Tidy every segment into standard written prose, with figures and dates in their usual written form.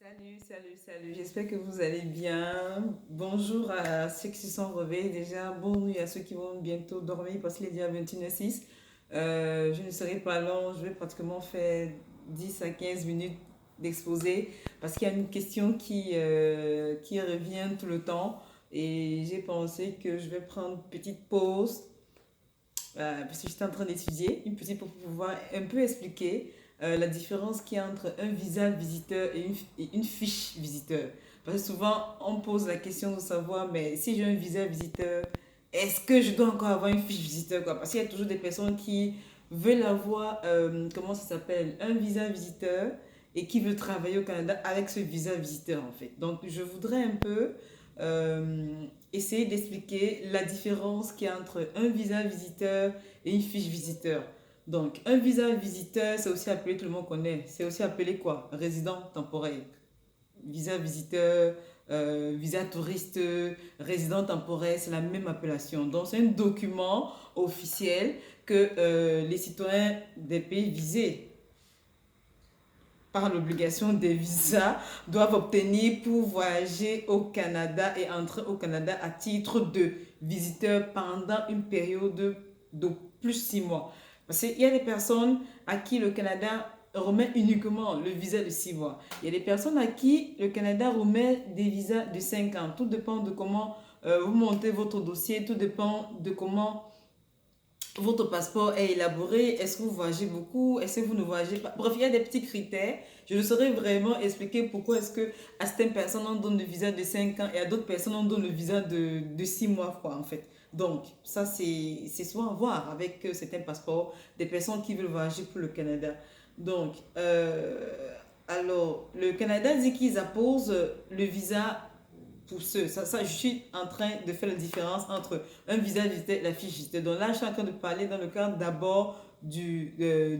Salut. J'espère que vous allez bien. Bonjour à ceux qui se sont réveillés déjà. Bonne nuit à ceux qui vont bientôt dormir parce qu'il est déjà 21h06. Je ne serai pas long. Je vais pratiquement faire 10 à 15 minutes d'exposé parce qu'il y a une question qui revient tout le temps. Et j'ai pensé que je vais prendre une petite pause parce que j'étais en train d'étudier, une petite pour pouvoir un peu expliquer la différence qu'il y a entre un visa visiteur et une fiche visiteur. Parce que souvent, on pose la question de savoir, mais si j'ai un visa visiteur, est-ce que je dois encore avoir une fiche visiteur quoi? Parce qu'il y a toujours des personnes qui veulent avoir, comment ça s'appelle, un visa visiteur et qui veulent travailler au Canada avec ce visa visiteur en fait. Donc, je voudrais un peu essayer d'expliquer la différence qu'il y a entre un visa visiteur et une fiche visiteur. Donc, un visa visiteur, c'est aussi appelé, tout le monde connaît, c'est aussi appelé quoi? Résident temporaire. Visa visiteur, visa touriste, résident temporaire, c'est la même appellation. Donc, c'est un document officiel que les citoyens des pays visés par l'obligation des visas doivent obtenir pour voyager au Canada et entrer au Canada à titre de visiteur pendant une période de plus de 6 mois. Parce qu'il y a des personnes à qui le Canada remet uniquement le visa de 6 mois. Il y a des personnes à qui le Canada remet des visas de 5 ans. Tout dépend de comment vous montez votre dossier, tout dépend de comment votre passeport est élaboré, est-ce que vous voyagez beaucoup, est-ce que vous ne voyagez pas. Bref, il y a des petits critères. Je ne saurais vraiment expliquer pourquoi est-ce que à certaines personnes on donne le visa de 5 ans et à d'autres personnes on donne le visa de 6 mois, quoi, en fait. Donc, ça, c'est souvent à voir avec certains passeports des personnes qui veulent voyager pour le Canada. Donc, alors, le Canada dit qu'ils apposent le visa pour ceux. Je suis en train de faire la différence entre un visa visiteur et la fiche visiteur. Donc là, je suis en train de parler dans le cadre d'abord du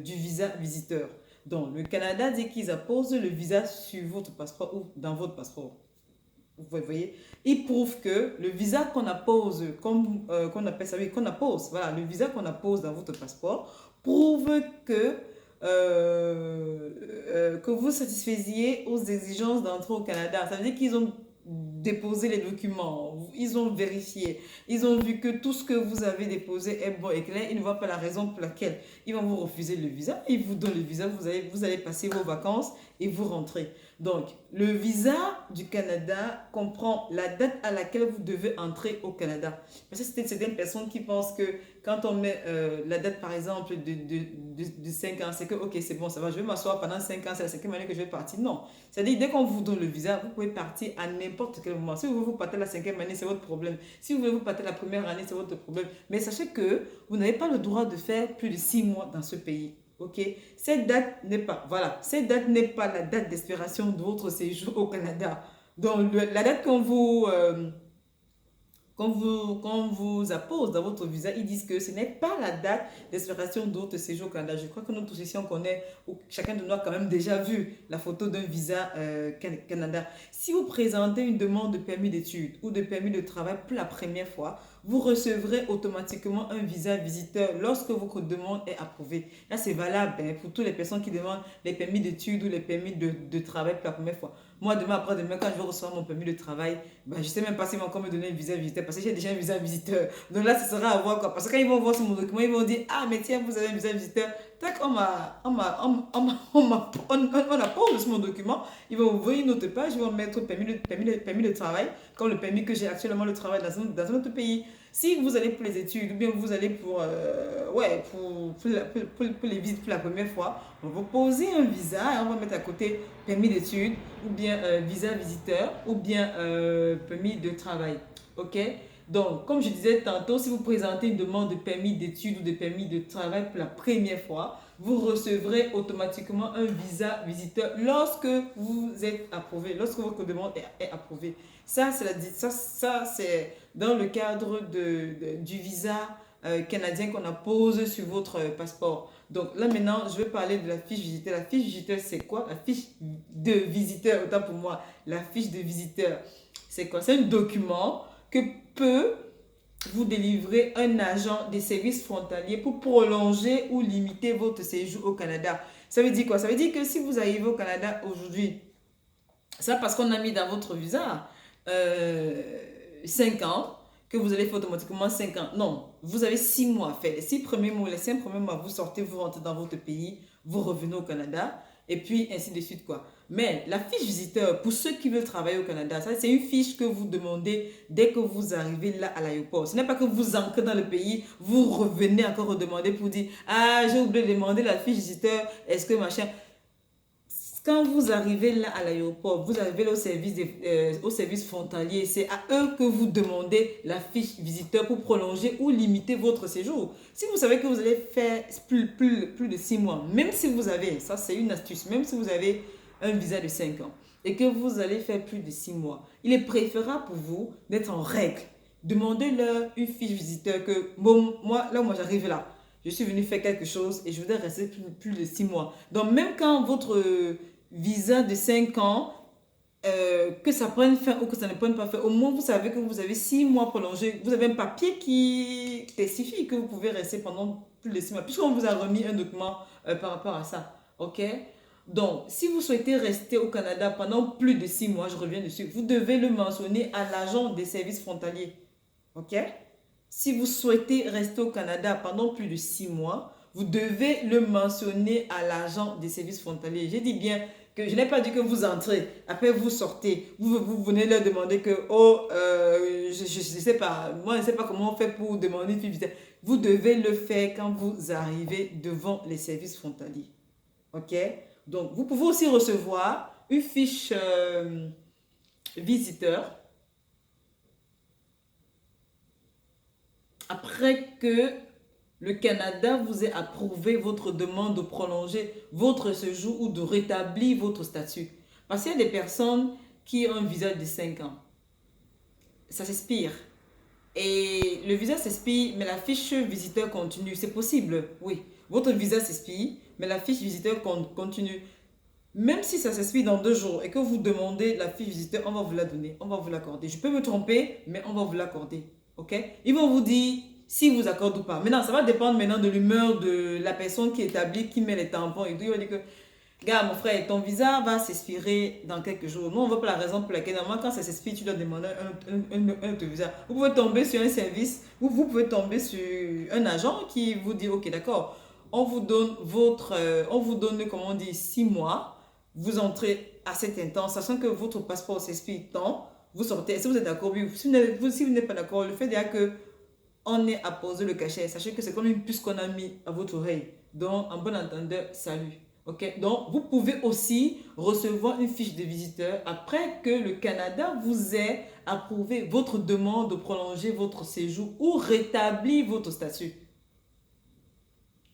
visa visiteur. Donc, le Canada dit qu'ils apposent le visa sur votre passeport ou dans votre passeport. Vous voyez, ils prouvent que le visa qu'on appose, comme qu'on appelle ça, oui, qu'on appose, voilà, le visa qu'on appose dans votre passeport prouve que vous satisfaisiez aux exigences d'entrée au Canada. Ça veut dire qu'ils ont déposé les documents, ils ont vérifié, ils ont vu que tout ce que vous avez déposé est bon et clair, ils ne voient pas la raison pour laquelle ils vont vous refuser le visa, ils vous donnent le visa, vous allez passer vos vacances et vous rentrez. Donc, le visa du Canada comprend la date à laquelle vous devez entrer au Canada. Parce que c'est certaines personnes qui pensent que quand on met la date, par exemple, de 5 ans, c'est que, ok, c'est bon, ça va, je vais m'asseoir pendant 5 ans, c'est la cinquième année que je vais partir. Non. C'est-à-dire, dès qu'on vous donne le visa, vous pouvez partir à n'importe quel moment. Si vous voulez vous partir la cinquième année, c'est votre problème. Si vous voulez vous partir la première année, c'est votre problème. Mais sachez que vous n'avez pas le droit de faire plus de 6 mois dans ce pays. Ok, cette date n'est pas la date d'expiration de votre séjour au Canada. Donc, la date qu'on vous appose dans votre visa, ils disent que ce n'est pas la date d'expiration de votre séjour au Canada. Je crois que nous tous ici, on connaît, ou chacun de nous a quand même déjà vu la photo d'un visa Canada. Si vous présentez une demande de permis d'études ou de permis de travail pour la première fois, vous recevrez automatiquement un visa visiteur lorsque votre demande est approuvée. Là, c'est valable pour toutes les personnes qui demandent les permis d'études ou les permis de travail pour la première fois. Moi, demain, après-demain, quand je vais recevoir mon permis de travail, ben, je ne sais même pas s'ils vont encore me donner un visa visiteur parce que j'ai déjà un visa visiteur. Donc là, ce sera à voir quoi. Parce que quand ils vont voir sur mon document, ils vont dire, ah, mais tiens, vous avez un visa visiteur. Tac, on appose sur mon document. Ils vont ouvrir une autre page, ils vont mettre permis de travail, comme le permis que j'ai actuellement le travail dans un autre pays. Si vous allez pour les études ou bien vous allez pour les visites pour la première fois, on va vous poser un visa et on va mettre à côté permis d'études ou bien visa visiteur ou bien permis de travail. Ok? Donc, comme je disais tantôt, si vous présentez une demande de permis d'études ou de permis de travail pour la première fois, vous recevrez automatiquement un visa visiteur lorsque vous êtes approuvé, lorsque votre demande est approuvée. C'est dans le cadre du visa canadien qu'on appose sur votre passeport. Donc là maintenant, je vais parler de la fiche visiteur. La fiche visiteur, c'est quoi? La fiche de visiteur, autant pour moi, la fiche de visiteur, c'est quoi? C'est un document que peut vous délivrer un agent des services frontaliers pour prolonger ou limiter votre séjour au Canada. Ça veut dire quoi? Ça veut dire que si vous arrivez au Canada aujourd'hui, Ça parce qu'on a mis dans votre visa 5 ans, que vous allez faire automatiquement 5 ans. Non, vous avez 6 mois à faire. Les 6 premiers mois, les 5 premiers mois, vous sortez, vous rentrez dans votre pays, vous revenez au Canada, et puis ainsi de suite, quoi. Mais la fiche visiteur, pour ceux qui veulent travailler au Canada, ça, c'est une fiche que vous demandez dès que vous arrivez là à l'aéroport. Ce n'est pas que vous entrez dans le pays, vous revenez encore redemander pour dire, ah, j'ai oublié de demander la fiche visiteur, est-ce que machin. Quand vous arrivez là à l'aéroport, vous arrivez là au service frontalier, c'est à eux que vous demandez la fiche visiteur pour prolonger ou limiter votre séjour. Si vous savez que vous allez faire plus de 6 mois, même si vous avez, ça c'est une astuce, même si vous avez un visa de 5 ans et que vous allez faire plus de 6 mois, il est préférable pour vous d'être en règle. Demandez-leur une fiche visiteur que, bon, moi j'arrive là. Je suis venu faire quelque chose et je voudrais rester plus de 6 mois. Donc, même quand votre visa de 5 ans, que ça prenne fin ou que ça ne prenne pas fin, au moins vous savez que vous avez 6 mois prolongés. Vous avez un papier qui testifie que vous pouvez rester pendant plus de 6 mois, puisqu'on vous a remis un document par rapport à ça. OK? Donc, si vous souhaitez rester au Canada pendant plus de 6 mois, je reviens dessus, vous devez le mentionner à l'agent des services frontaliers. OK? Si vous souhaitez rester au Canada pendant plus de 6 mois, vous devez le mentionner à l'agent des services frontaliers. J'ai dit bien que je n'ai pas dit que vous entrez, après vous sortez, vous venez leur demander que, oh, je ne sais pas, moi je ne sais pas comment on fait pour demander une visite. Vous devez le faire quand vous arrivez devant les services frontaliers. OK? Donc, vous pouvez aussi recevoir une fiche visiteur après que le Canada vous ait approuvé votre demande de prolonger votre séjour ou de rétablir votre statut. Parce qu'il y a des personnes qui ont un visa de 5 ans. Ça s'expire. Et le visa s'expire, mais la fiche visiteur continue. C'est possible, oui. Votre visa s'expire, mais la fiche visiteur continue. Même si ça s'expire dans 2 jours et que vous demandez la fiche visiteur, on va vous la donner, on va vous l'accorder. Je peux me tromper, mais on va vous l'accorder. OK? Ils vont vous dire si vous accordent ou pas. Maintenant, ça va dépendre maintenant de l'humeur de la personne qui établit, qui met les tampons et tout. Il va dire que, gars, mon frère, ton visa va s'expirer dans quelques jours. Nous, on ne voit pas la raison pour laquelle, normalement, quand ça s'expire, tu dois demander un autre visa. Vous pouvez tomber sur un service, ou vous pouvez tomber sur un agent qui vous dit, ok, d'accord, on vous donne comment on dit, 6 mois. Vous entrez à cet instant, sachant que votre passeport s'expire tant, vous sortez. Si vous êtes d'accord, oui. Si vous n'êtes pas d'accord, le fait déjà que on est à poser le cachet, sachez que c'est comme une puce qu'on a mis à votre oreille. Donc, en bon entendeur, salut. OK? Donc, vous pouvez aussi recevoir une fiche de visiteur après que le Canada vous ait approuvé votre demande de prolonger votre séjour ou rétablir votre statut.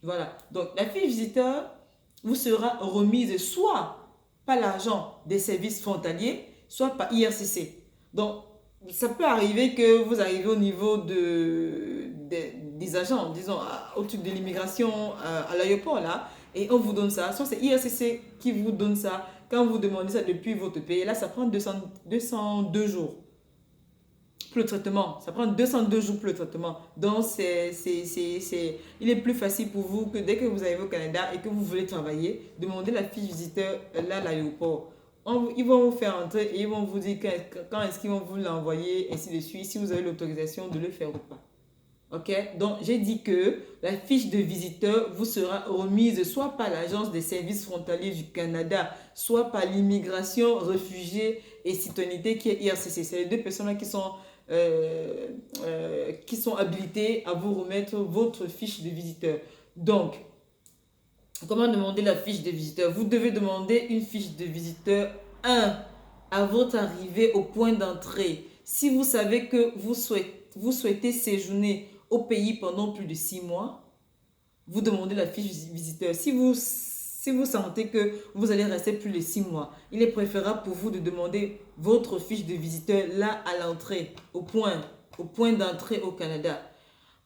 Voilà. Donc, la fiche visiteur vous sera remise soit par l'agent des services frontaliers, soit par IRCC. Donc, ça peut arriver que vous arrivez au niveau des agents, disons, au truc de l'immigration à l'aéroport, là, et on vous donne ça. Soit c'est IRCC qui vous donne ça quand vous demandez ça depuis votre pays. Là, ça prend 202 jours pour le traitement. Ça prend 202 jours pour le traitement. Donc, il est plus facile pour vous que dès que vous arrivez au Canada et que vous voulez travailler, demandez la fiche visiteur là à l'aéroport. Ils vont vous faire entrer et ils vont vous dire quand est-ce qu'ils vont vous l'envoyer, ainsi de suite, si vous avez l'autorisation de le faire ou pas. OK? Donc, j'ai dit que la fiche de visiteur vous sera remise soit par l'Agence des services frontaliers du Canada, soit par l'immigration, réfugiés et citoyenneté qui est IRCC. C'est les deux personnes qui sont habilitées à vous remettre votre fiche de visiteur. Donc, comment demander la fiche de visiteur? Vous devez demander une fiche de visiteur 1 à votre arrivée au point d'entrée. Si vous savez que vous souhaitez séjourner au pays pendant plus de 6 mois, vous demandez la fiche visiteur. Si vous sentez que vous allez rester plus de 6 mois, il est préférable pour vous de demander votre fiche de visiteur là à l'entrée, au point d'entrée au Canada.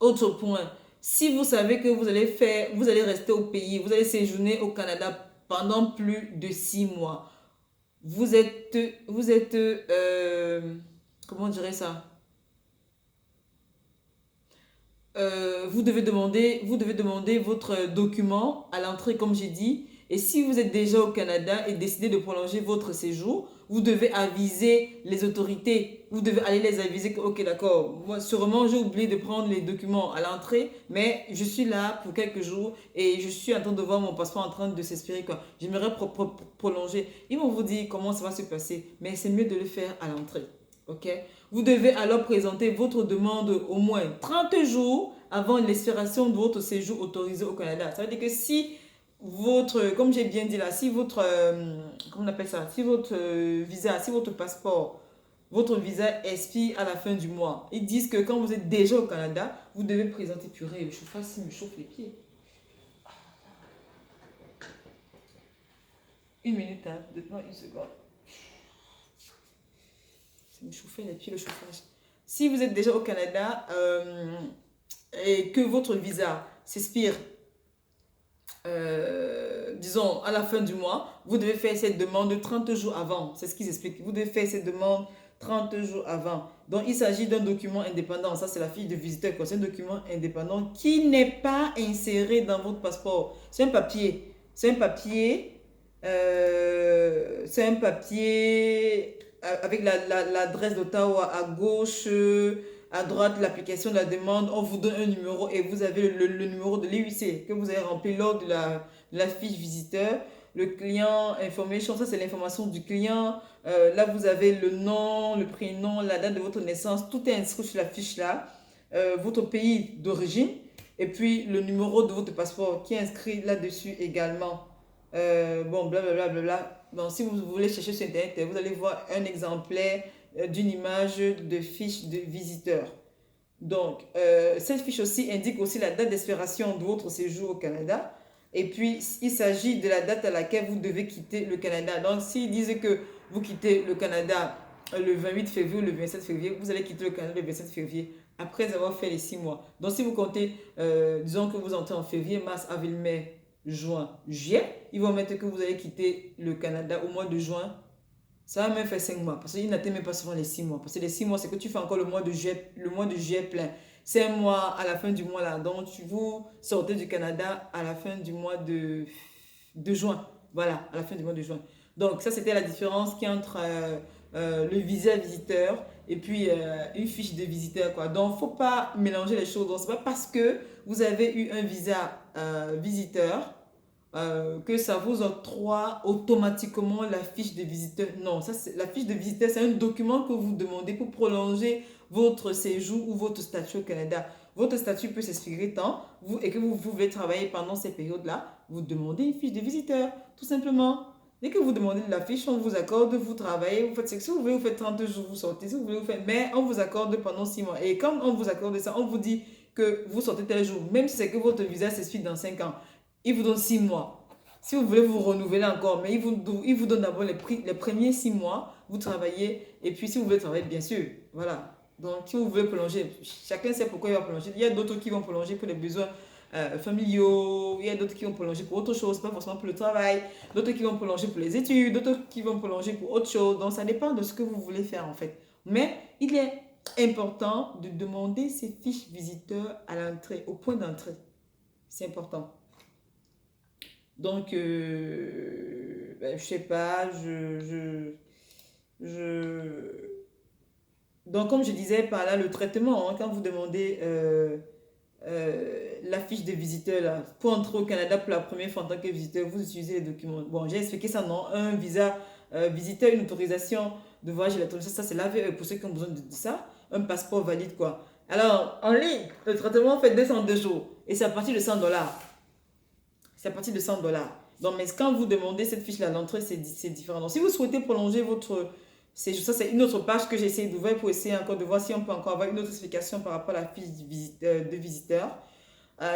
Autre point, si vous savez que vous allez rester au pays, vous allez séjourner au Canada pendant plus de 6 mois, vous êtes comment dirais ça? Vous devez demander votre document à l'entrée, comme j'ai dit. Et si vous êtes déjà au Canada et décidez de prolonger votre séjour, vous devez aviser les autorités. Vous devez aller les aviser que, ok, d'accord, moi, sûrement, j'ai oublié de prendre les documents à l'entrée, mais je suis là pour quelques jours et je suis en train de voir mon passeport en train de s'expirer, quoi. J'aimerais prolonger. Ils vont vous dire comment ça va se passer, mais c'est mieux de le faire à l'entrée. Ok? Vous devez alors présenter votre demande au moins 30 jours avant l'expiration de votre séjour autorisé au Canada. Ça veut dire que si votre, comme j'ai bien dit là, si votre, comment on appelle ça, si votre visa, si votre passeport, votre visa expire à la fin du mois, ils disent que quand vous êtes déjà au Canada, vous devez présenter, purée, le chauffage, il me chauffe les pieds. Une minute, hein, donne-moi une seconde. Ça me chauffait les pieds, le chauffage. Si vous êtes déjà au Canada et que votre visa s'expire, disons, à la fin du mois, vous devez faire cette demande 30 jours avant. C'est ce qu'ils expliquent. Vous devez faire cette demande 30 jours avant. Donc, il s'agit d'un document indépendant. Ça, c'est la fiche de visiteur. C'est un document indépendant qui n'est pas inséré dans votre passeport. C'est un papier. C'est un papier. C'est un papier avec l'adresse d'Ottawa à gauche, à droite, l'application de la demande. On vous donne un numéro et vous avez le numéro de l'IUC que vous avez rempli lors de la fiche visiteur. Le client information, ça c'est l'information du client. Là, vous avez le nom, le prénom, la date de votre naissance. Tout est inscrit sur la fiche là. Votre pays d'origine et puis le numéro de votre passeport qui est inscrit là-dessus également. Bon, blablabla. Bla, bla, bla. Donc, si vous voulez chercher sur Internet, vous allez voir un exemplaire d'une image de fiche de visiteur. Donc, cette fiche aussi indique aussi la date d'expiration de votre séjour au Canada. Et puis, il s'agit de la date à laquelle vous devez quitter le Canada. Donc, s'ils disent que vous quittez le Canada le 28 février ou le 27 février, vous allez quitter le Canada le 27 février après avoir fait les 6 mois. Donc, si vous comptez, disons que vous entrez en février, mars, avril, mai, juin, juillet, ils vont mettre que vous allez quitter le Canada au mois de juin. Ça va même faire 5 mois parce qu'ils n'atteignent même pas souvent les 6 mois. Parce que les 6 mois, c'est que tu fais encore le mois de juillet plein. C'est un mois à la fin du mois là. Donc, vous sortez du Canada à la fin du mois de juin. Voilà, à la fin du mois de juin. Donc, ça, c'était la différence qu'il y a entre le visa visiteur et puis une fiche de visiteur, quoi. Donc, il ne faut pas mélanger les choses. Donc, ce n'est pas parce que vous avez eu un visa visiteur que ça vous octroie automatiquement la fiche de visiteur. Non, la fiche de visiteur, c'est un document que vous demandez pour prolonger votre séjour ou votre statut au Canada. Votre statut peut s'expirer tant et que vous voulez travailler pendant ces périodes-là, vous demandez une fiche de visiteur, tout simplement. Dès que vous demandez la fiche, on vous accorde, vous travaillez, vous faites ce que vous voulez, vous faites 30 jours, vous sortez, si vous voulez, vous faites, mais on vous accorde pendant 6 mois. Et quand on vous accorde ça, on vous dit que vous sortez tel jour, même si c'est que votre visa s'expire dans 5 ans. Il vous donne 6 mois. Si vous voulez vous renouveler encore, mais il vous donne d'abord les premiers 6 mois, vous travaillez, et puis si vous voulez travailler, bien sûr, voilà. Donc, si vous voulez prolonger, chacun sait pourquoi il va prolonger. Il y a d'autres qui vont prolonger pour les besoins familiaux, il y a d'autres qui vont prolonger pour autre chose, pas forcément pour le travail, d'autres qui vont prolonger pour les études, d'autres qui vont prolonger pour autre chose. Donc, ça dépend de ce que vous voulez faire en fait. Mais il est important de demander ces fiches visiteurs à l'entrée, au point d'entrée. C'est important. Donc, je sais pas, donc, comme je disais par là, le traitement, hein, quand vous demandez la fiche de visiteur, là, pour entrer au Canada pour la première fois en tant que visiteur, vous utilisez les documents. Bon, j'ai expliqué ça, non? Un visa visiteur, une autorisation de voyage électronique, ça c'est l'AVE pour ceux qui ont besoin de ça. Un passeport valide, quoi. Alors, en ligne, le traitement fait 202 jours et c'est à partir de 100 $. C'est à partir de 100 $. Donc, mais quand vous demandez cette fiche-là à l'entrée, c'est différent. Donc, si vous souhaitez prolonger votre séjour, ça c'est une autre page que j'ai essayé d'ouvrir pour essayer encore de voir si on peut encore avoir une autre explication par rapport à la fiche de visiteur.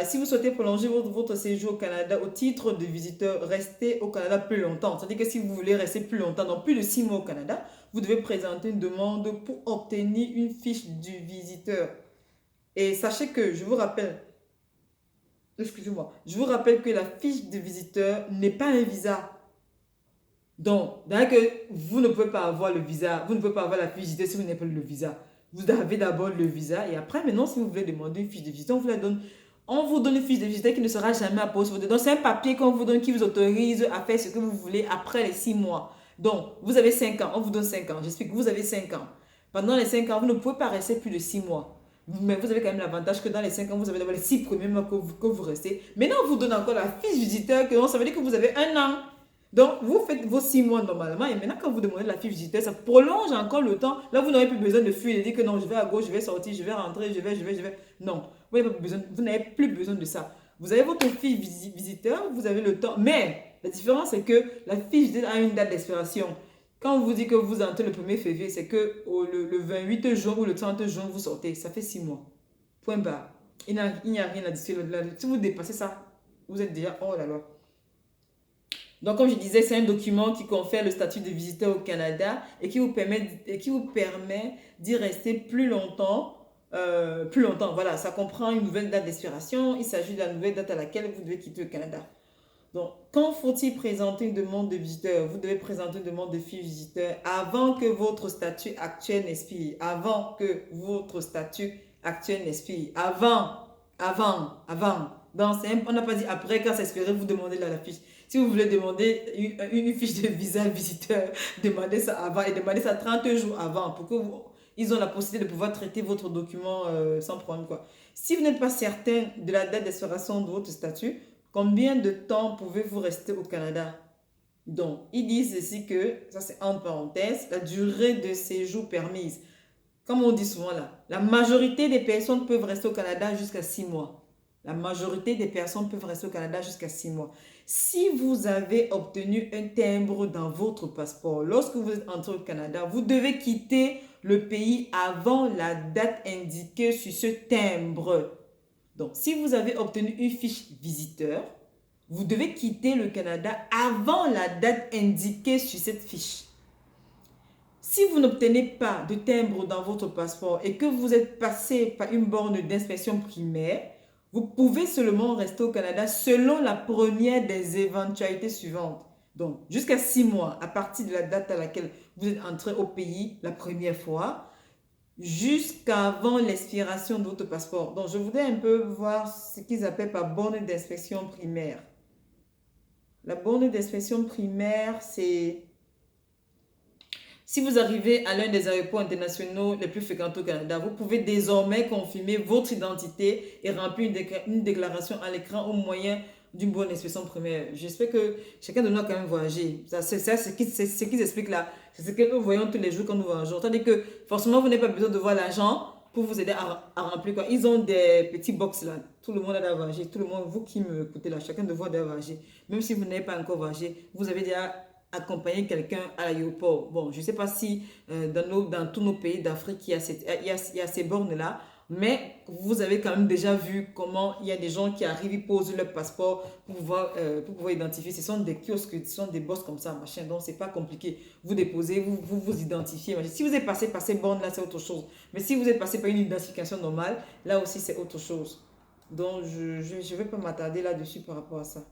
Si vous souhaitez prolonger votre séjour au Canada au titre de visiteur, restez au Canada plus longtemps. C'est-à-dire que si vous voulez rester plus longtemps, donc plus de 6 mois au Canada, vous devez présenter une demande pour obtenir une fiche du visiteur. Et sachez que, je vous rappelle, excusez-moi, je vous rappelle que la fiche de visiteur n'est pas un visa. Donc, que vous ne pouvez pas avoir le visa, vous ne pouvez pas avoir la fiche de visiteur si vous n'avez pas le visa. Vous avez d'abord le visa et après, maintenant, si vous voulez demander une fiche de visiteur, on vous donne une fiche de visiteur qui ne sera jamais apposée. Donc, c'est un papier qu'on vous donne qui vous autorise à faire ce que vous voulez après les 6 mois. Donc, vous avez 5 ans, on vous donne 5 ans. J'explique, vous avez 5 ans. Pendant les 5 ans, vous ne pouvez pas rester plus de 6 mois. Mais vous avez quand même l'avantage que dans les 5 ans, vous avez d'abord les 6 premiers mois que vous restez. Maintenant, on vous donne encore la fiche visiteur, que ça veut dire que vous avez un an. Donc, vous faites vos 6 mois normalement. Et maintenant, quand vous demandez la fiche visiteur, ça prolonge encore le temps. Là, vous n'aurez plus besoin de fuir et de dire que non, je vais à gauche, je vais sortir, je vais rentrer, je vais. Non, vous n'avez plus besoin de ça. Vous avez votre fiche visiteur, vous avez le temps. Mais la différence, c'est que la fiche visiteur a une date d'expiration. Quand on vous dit que vous entrez le 1er février, c'est que le 28 juin ou le 30 juin, vous sortez. Ça fait 6 mois. Point barre. Il n'y a rien à dire. Si vous dépassez ça, vous êtes déjà hors la loi. Donc, comme je disais, c'est un document qui confère le statut de visiteur au Canada et qui vous permet d'y rester plus longtemps. Voilà, ça comprend une nouvelle date d'expiration. Il s'agit de la nouvelle date à laquelle vous devez quitter le Canada. Donc, quand faut-il présenter une demande de visiteur? Vous devez présenter une demande de fiche visiteur avant que votre statut actuel n'expire. Avant que votre statut actuel n'expire. Avant. Donc, on n'a pas dit après, quand ça expire, vous demandez la fiche. Si vous voulez demander une fiche de visa visiteur, demandez ça avant et demandez ça 30 jours avant pour que ils ont la possibilité de pouvoir traiter votre document sans problème, quoi. Si vous n'êtes pas certain de la date d'expiration de votre statut, combien de temps pouvez-vous rester au Canada? Donc, ils disent ici que, ça c'est entre parenthèses, la durée de séjour permise. Comme on dit souvent là, la majorité des personnes peuvent rester au Canada jusqu'à 6 mois. La majorité des personnes peuvent rester au Canada jusqu'à 6 mois. Si vous avez obtenu un timbre dans votre passeport, lorsque vous êtes entré au Canada, vous devez quitter le pays avant la date indiquée sur ce timbre. Donc, si vous avez obtenu une fiche visiteur, vous devez quitter le Canada avant la date indiquée sur cette fiche. Si vous n'obtenez pas de timbre dans votre passeport et que vous êtes passé par une borne d'inspection primaire, vous pouvez seulement rester au Canada selon la première des éventualités suivantes. Donc, jusqu'à 6 mois à partir de la date à laquelle vous êtes entré au pays la première fois, jusqu'avant l'expiration de votre passeport. Donc, je voudrais un peu voir ce qu'ils appellent par borne d'inspection primaire. La borne d'inspection primaire, c'est... Si vous arrivez à l'un des aéroports internationaux les plus fréquentés au Canada, vous pouvez désormais confirmer votre identité et remplir une déclaration à l'écran au moyen d'une bonne inspection primaire. J'espère que chacun de nous a quand même voyagé. C'est ce qu'ils expliquent là. C'est ce que nous voyons tous les jours quand nous voyageons. C'est-à-dire que forcément, vous n'avez pas besoin de voir l'agent pour vous aider à remplir, quoi. Ils ont des petits box là. Tout le monde a voyagé. Tout le monde, vous qui me écoutez là, chacun de vous a voyagé. Même si vous n'avez pas encore voyagé, vous avez déjà accompagner quelqu'un à l'aéroport. Bon, je ne sais pas si dans tous nos pays d'Afrique, il y a ces bornes-là, mais vous avez quand même déjà vu comment il y a des gens qui arrivent, ils posent leur passeport pour pouvoir identifier. Ce sont des kiosques, ce sont des boss comme ça, machin, donc c'est pas compliqué. Vous déposez, vous identifiez. Machin. Si vous êtes passé par ces bornes-là, c'est autre chose. Mais si vous êtes passé par une identification normale, là aussi, c'est autre chose. Donc, je ne vais pas m'attarder là-dessus par rapport à ça.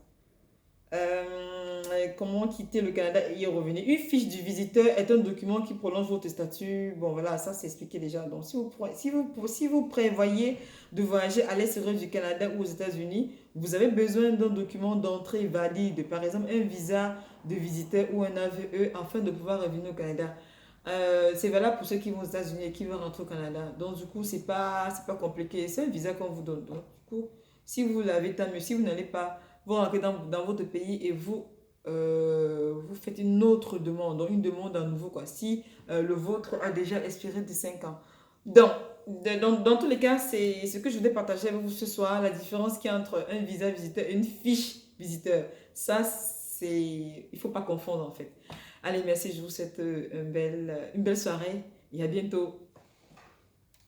Comment quitter le Canada et y revenir. Une fiche du visiteur est un document qui prolonge votre statut. Bon, voilà, ça c'est expliqué déjà. Donc, si vous prévoyez de voyager à l'extérieur du Canada ou aux États-Unis, vous avez besoin d'un document d'entrée valide, par exemple un visa de visiteur ou un AVE afin de pouvoir revenir au Canada. C'est valable pour ceux qui vont aux États-Unis et qui veulent rentrer au Canada. Donc, du coup, c'est pas compliqué. C'est un visa qu'on vous donne. Donc, du coup, si vous l'avez, tant mieux. Si vous n'allez pas, vous rentrez dans votre pays et vous faites une autre demande, donc une demande à nouveau, quoi, si le vôtre a déjà expiré de 5 ans. Donc, dans tous les cas, c'est ce que je voulais partager avec vous ce soir, la différence qu'il y a entre un visa visiteur et une fiche visiteur. Ça, il ne faut pas confondre en fait. Allez, merci, je vous souhaite une belle soirée et à bientôt.